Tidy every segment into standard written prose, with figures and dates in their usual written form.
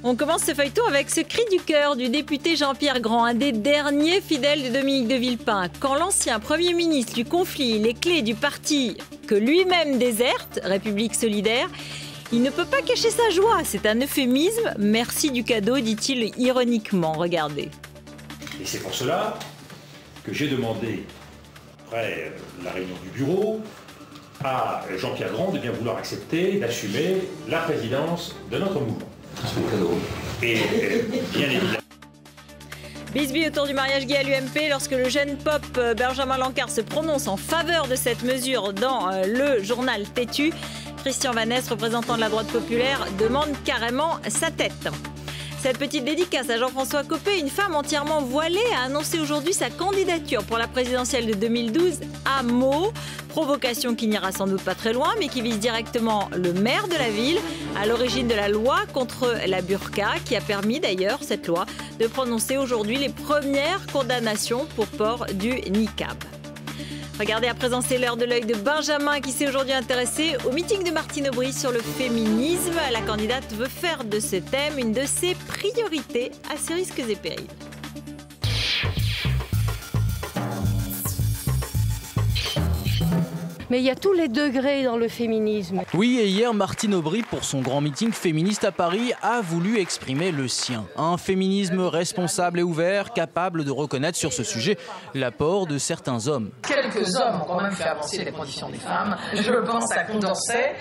On commence ce feuilleton avec ce cri du cœur du député Jean-Pierre Grand, un des derniers fidèles de Dominique de Villepin. Quand l'ancien Premier ministre lui confie les clés du parti que lui-même déserte, République solidaire, il ne peut pas cacher sa joie. C'est un euphémisme. Merci du cadeau, dit-il ironiquement. Regardez. Et c'est pour cela que j'ai demandé, après la réunion du bureau, à Jean-Pierre Grand de bien vouloir accepter d'assumer la présidence de notre mouvement. C'est un cadeau. Et bien évidemment. Bisbille autour du mariage gay à l'UMP lorsque le jeune pop Benjamin Lancard se prononce en faveur de cette mesure dans le journal Têtu. Christian Vannès, représentant de la droite populaire, demande carrément sa tête. Cette petite dédicace à Jean-François Copé, une femme entièrement voilée, a annoncé aujourd'hui sa candidature pour la présidentielle de 2012 à Meaux. Provocation qui n'ira sans doute pas très loin, mais qui vise directement le maire de la ville, à l'origine de la loi contre la burqa, qui a permis d'ailleurs, cette loi, de prononcer aujourd'hui les premières condamnations pour port du niqab. Regardez à présent, c'est l'heure de l'œil de Benjamin qui s'est aujourd'hui intéressé au meeting de Martine Aubry sur le féminisme. La candidate veut faire de ce thème une de ses priorités à ses risques et périls. Mais il y a tous les degrés dans le féminisme. Oui, et hier, Martine Aubry, pour son grand meeting féministe à Paris, a voulu exprimer le sien. Un féminisme responsable et ouvert, capable de reconnaître sur ce sujet l'apport de certains hommes. Quelques hommes ont quand même fait avancer les conditions des femmes. Je pense à Condorcet,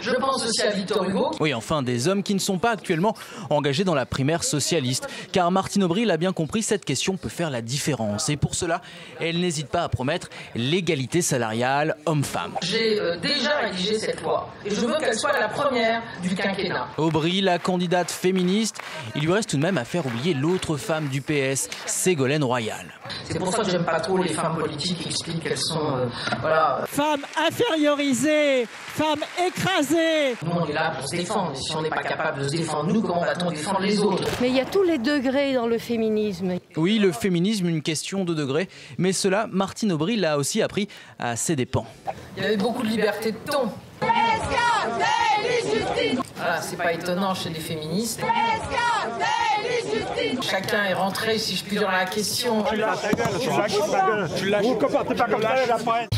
je pense aussi à Victor Hugo. Oui, enfin, des hommes qui ne sont pas actuellement engagés dans la primaire socialiste. Car Martine Aubry l'a bien compris, cette question peut faire la différence. Et pour cela, elle n'hésite pas à promettre l'égalité salariale homme-femme. J'ai déjà rédigé cette loi et je veux qu'elle soit la première du quinquennat. Aubry, la candidate féministe, il lui reste tout de même à faire oublier l'autre femme du PS, Ségolène Royal. C'est pour ça que j'aime pas trop les femmes politiques qui expliquent qu'elles sont femmes infériorisées, femmes écrasées. Nous on est là pour se défendre. Si on n'est pas capable de se défendre nous, comment va-t-on défendre les autres? Mais il y a tous les degrés dans le féminisme. Oui, le féminisme, une question de degrés, mais cela, Martine Aubry l'a aussi appris à ses dépens. Il y avait beaucoup de liberté de ton. Voilà, c'est pas étonnant chez les féministes. Chacun est rentré, si je puis dire, dans la question. Tu lâches ta gueule, tu lâches ta gueule. Vous comportez pas comme ça, la presse.